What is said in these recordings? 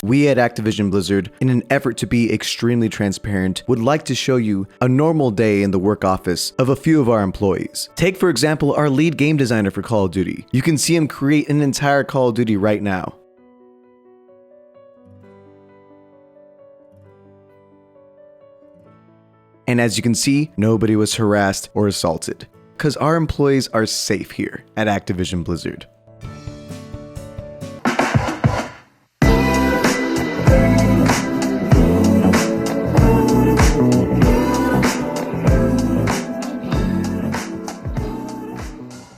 We at Activision Blizzard, in an effort to be extremely transparent, would like to show you a normal day in the work office of a few of our employees. Take, for example, our lead game designer for Call of Duty. You can see him create an entire Call of Duty right now. And as you can see, nobody was harassed or assaulted, because our employees are safe here at Activision Blizzard.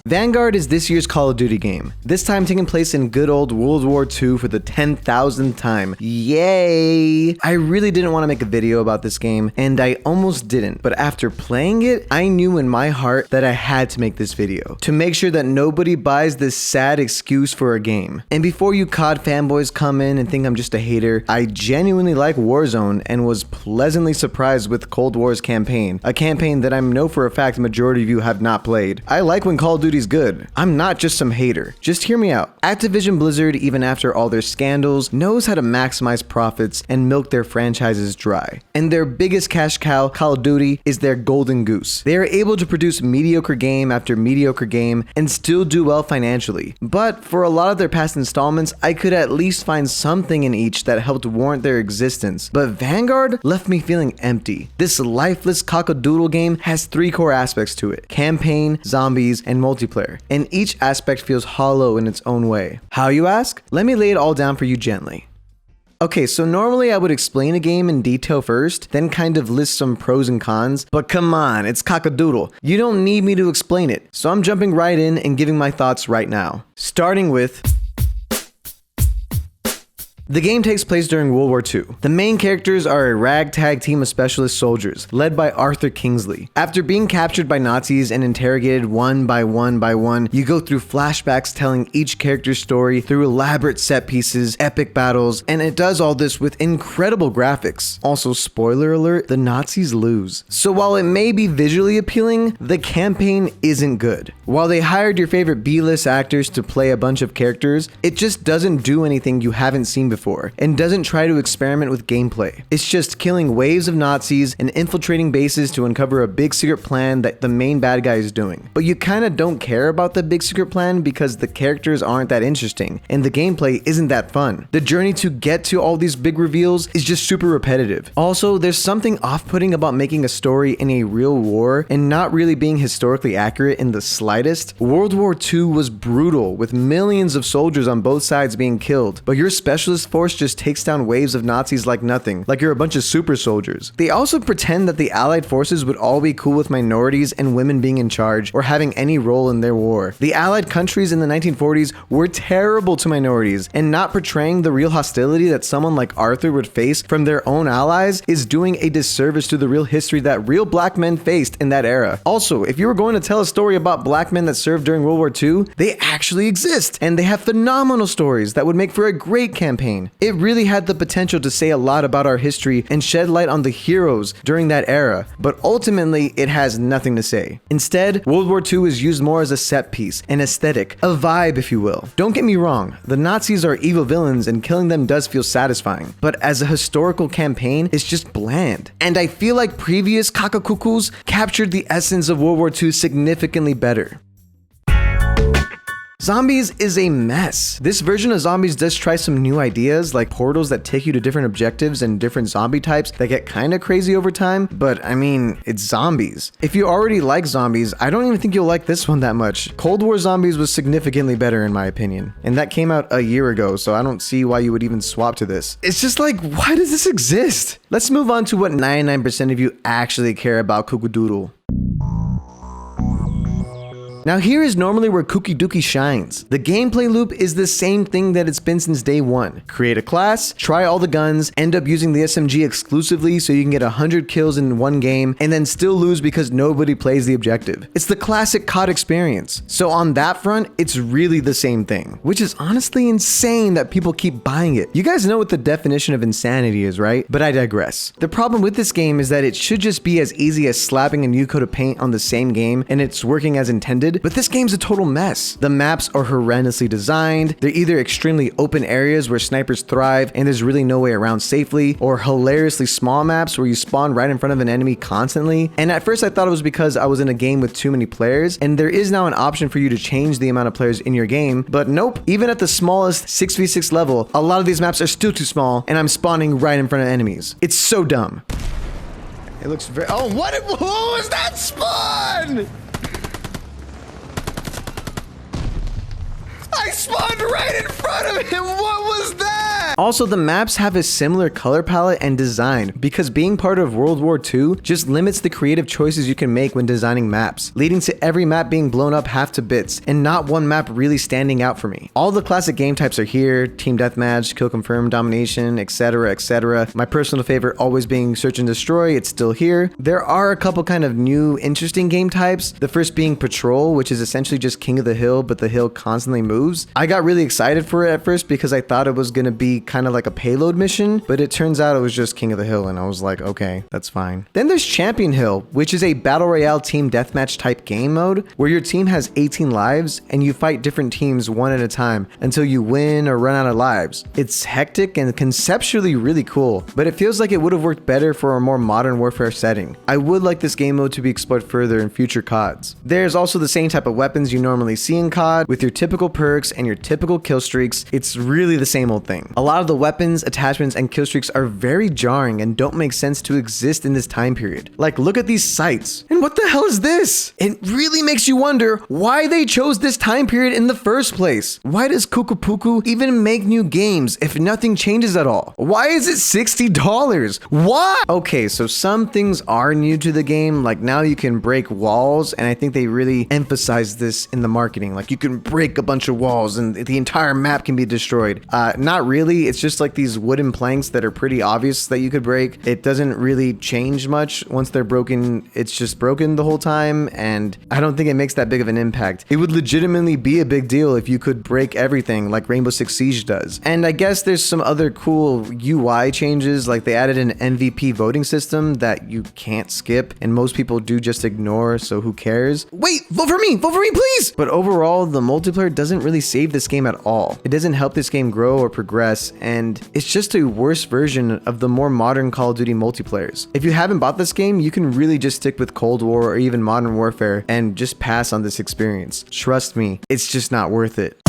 Vanguard is this year's Call of Duty game, this time taking place in good old World War II for the 10,000th time. Yay! I really didn't want to make a video about this game, and I almost didn't, but after playing it, I knew in my heart that I had to make this video, to make sure that nobody buys this sad excuse for a game. And before you COD fanboys come in and think I'm just a hater, I genuinely like Warzone and was pleasantly surprised with Cold War's campaign, a campaign that I know for a fact the majority of you have not played. I like when Call of Duty good. I'm not just some hater. Just hear me out. Activision Blizzard, even after all their scandals, knows how to maximize profits and milk their franchises dry. And their biggest cash cow, Call of Duty, is their golden goose. They are able to produce mediocre game after mediocre game and still do well financially. But for a lot of their past installments, I could at least find something in each that helped warrant their existence. But Vanguard left me feeling empty. This lifeless cockadoodle game has three core aspects to it: campaign, zombies, and multiplayer. And each aspect feels hollow in its own way. How, you ask? Let me lay it all down for you gently. Okay, so normally I would explain a game in detail first, then kind of list some pros and cons, but come on, it's cockadoodle. You don't need me to explain it, so I'm jumping right in and giving my thoughts right now. Starting with... The game takes place during World War II. The main characters are a ragtag team of specialist soldiers, led by Arthur Kingsley. After being captured by Nazis and interrogated one by one, you go through flashbacks telling each character's story through elaborate set pieces, epic battles, and it does all this with incredible graphics. Also, spoiler alert, the Nazis lose. So while it may be visually appealing, the campaign isn't good. While they hired your favorite B-list actors to play a bunch of characters, it just doesn't do anything you haven't seen before. And doesn't try to experiment with gameplay. It's just killing waves of Nazis and infiltrating bases to uncover a big secret plan that the main bad guy is doing. But you kinda don't care about the big secret plan because the characters aren't that interesting and the gameplay isn't that fun. The journey to get to all these big reveals is just super repetitive. Also, there's something off-putting about making a story in a real war and not really being historically accurate in the slightest. World War II was brutal, with millions of soldiers on both sides being killed, but your specialist force just takes down waves of Nazis like nothing, like you're a bunch of super soldiers. They also pretend that the Allied forces would all be cool with minorities and women being in charge or having any role in their war. The Allied countries in the 1940s were terrible to minorities, and not portraying the real hostility that someone like Arthur would face from their own allies is doing a disservice to the real history that real black men faced in that era. Also, if you were going to tell a story about black men that served during World War II, they actually exist, and they have phenomenal stories that would make for a great campaign. It really had the potential to say a lot about our history and shed light on the heroes during that era, but ultimately it has nothing to say. Instead, World War II is used more as a set piece, an aesthetic, a vibe if you will. Don't get me wrong, the Nazis are evil villains and killing them does feel satisfying, but as a historical campaign, it's just bland. And I feel like previous Kakakukus captured the essence of World War II significantly better. Zombies is a mess. This version of Zombies does try some new ideas, like portals that take you to different objectives and different zombie types that get kinda crazy over time, but I mean, it's zombies. If you already like zombies, I don't even think you'll like this one that much. Cold War Zombies was significantly better in my opinion, and that came out a year ago, so I don't see why you would even swap to this. It's just like, why does this exist? Let's move on to what 99% of you actually care about Kookadoodle. Now here is normally where Kooky Dookie shines. The gameplay loop is the same thing that it's been since day one. Create a class, try all the guns, end up using the SMG exclusively so you can get 100 kills in one game, and then still lose because nobody plays the objective. It's the classic COD experience. So on that front, it's really the same thing, which is honestly insane that people keep buying it. You guys know what the definition of insanity is, right? But I digress. The problem with this game is that it should just be as easy as slapping a new coat of paint on the same game and it's working as intended, did, but this game's a total mess. The maps are horrendously designed. They're either extremely open areas where snipers thrive and there's really no way around safely, or hilariously small maps where you spawn right in front of an enemy constantly. And at first I thought it was because I was in a game with too many players, and there is now an option for you to change the amount of players in your game, but nope. Even at the smallest 6v6 level, a lot of these maps are still too small, and I'm spawning right in front of enemies. It's so dumb. It looks very— oh, what was that spawn? I spawned right in front of him. What was that? Also, the maps have a similar color palette and design because being part of World War II just limits the creative choices you can make when designing maps, leading to every map being blown up half to bits and not one map really standing out for me. All the classic game types are here: team deathmatch, kill confirm, domination, etc, etc. My personal favorite always being search and destroy. It's still here. There are a couple kind of new interesting game types. The first being patrol, which is essentially just king of the hill, but the hill constantly moves. I got really excited for it at first because I thought it was gonna be kind of like a payload mission, but it turns out it was just king of the hill, and I was like, okay, that's fine. Then there's Champion Hill, which is a battle royale team deathmatch type game mode where your team has 18 lives and you fight different teams one at a time until you win or run out of lives. It's hectic and conceptually really cool, but it feels like it would have worked better for a more modern warfare setting. I would like this game mode to be explored further in future CODs. There's also the same type of weapons you normally see in COD with your typical perks and your typical kill streaks. It's really the same old thing. A lot of the weapons, attachments, and kill streaks are very jarring and don't make sense to exist in this time period. Like, look at these sights. And what the hell is this? It really makes you wonder why they chose this time period in the first place. Why does Kukupuku even make new games if nothing changes at all? Why is it $60? Why? Okay, so some things are new to the game. Like, now you can break walls, and I think they really emphasize this in the marketing. Like, you can break a bunch of walls and the entire map can be destroyed. Not really. It's just like these wooden planks that are pretty obvious that you could break. It doesn't really change much. Once they're broken, it's just broken the whole time, and I don't think it makes that big of an impact. It would legitimately be a big deal if you could break everything like Rainbow Six Siege does. And I guess there's some other cool UI changes, like they added an MVP voting system that you can't skip, and most people do just ignore, so who cares? Wait, vote for me, please! But overall, the multiplayer doesn't really save this game at all. It doesn't help this game grow or progress, and it's just a worse version of the more modern Call of Duty multiplayers. If you haven't bought this game, you can really just stick with Cold War or even Modern Warfare and just pass on this experience. Trust me, it's just not worth it.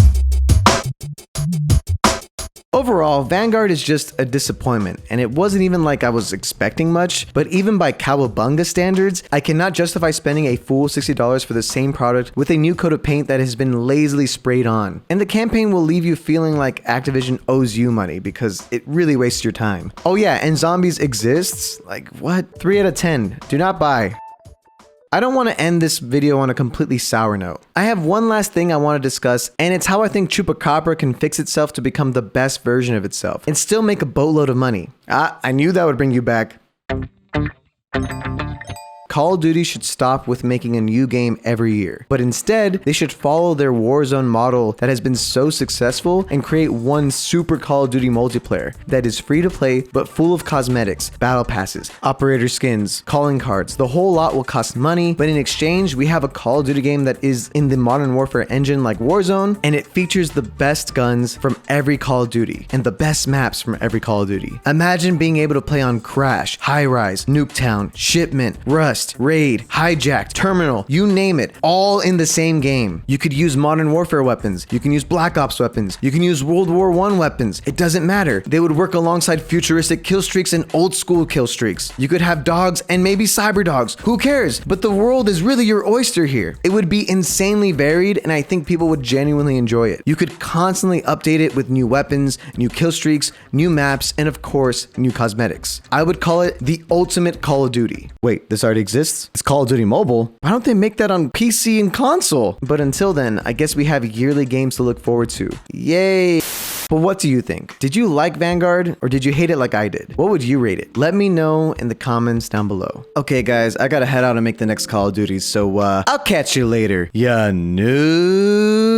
Overall, Vanguard is just a disappointment, and it wasn't even like I was expecting much, but even by Cowabunga standards, I cannot justify spending a full $60 for the same product with a new coat of paint that has been lazily sprayed on. And the campaign will leave you feeling like Activision owes you money because it really wastes your time. Oh yeah, and zombies exists? Like what? 3 out of 10. Do not buy. I don't want to end this video on a completely sour note. I have one last thing I want to discuss, and it's how I think Chupacabra can fix itself to become the best version of itself and still make a boatload of money. I knew that would bring you back. Call of Duty should stop with making a new game every year, but instead, they should follow their Warzone model that has been so successful and create one super Call of Duty multiplayer that is free to play but full of cosmetics, battle passes, operator skins, calling cards. The whole lot will cost money, but in exchange, we have a Call of Duty game that is in the Modern Warfare engine like Warzone, and it features the best guns from every Call of Duty and the best maps from every Call of Duty. Imagine being able to play on Crash, High Rise, Nuketown, Shipment, Rust, Raid, Hijacked, Terminal, you name it, all in the same game. You could use Modern Warfare weapons, you can use Black Ops weapons, you can use World War I weapons. It doesn't matter. They would work alongside futuristic kill streaks and old school kill streaks. You could have dogs and maybe cyber dogs. Who cares? But the world is really your oyster here. It would be insanely varied, and I think people would genuinely enjoy it. You could constantly update it with new weapons, new kill streaks, new maps, and of course, new cosmetics. I would call it the ultimate Call of Duty. Wait, this already exists? It's Call of Duty Mobile. Why don't they make that on PC and console? But until then, I guess we have yearly games to look forward to. Yay! But what do you think? Did you like Vanguard or did you hate it like I did? What would you rate it? Let me know in the comments down below. Okay guys, I gotta head out and make the next Call of Duty, so I'll catch you later. Ya noob.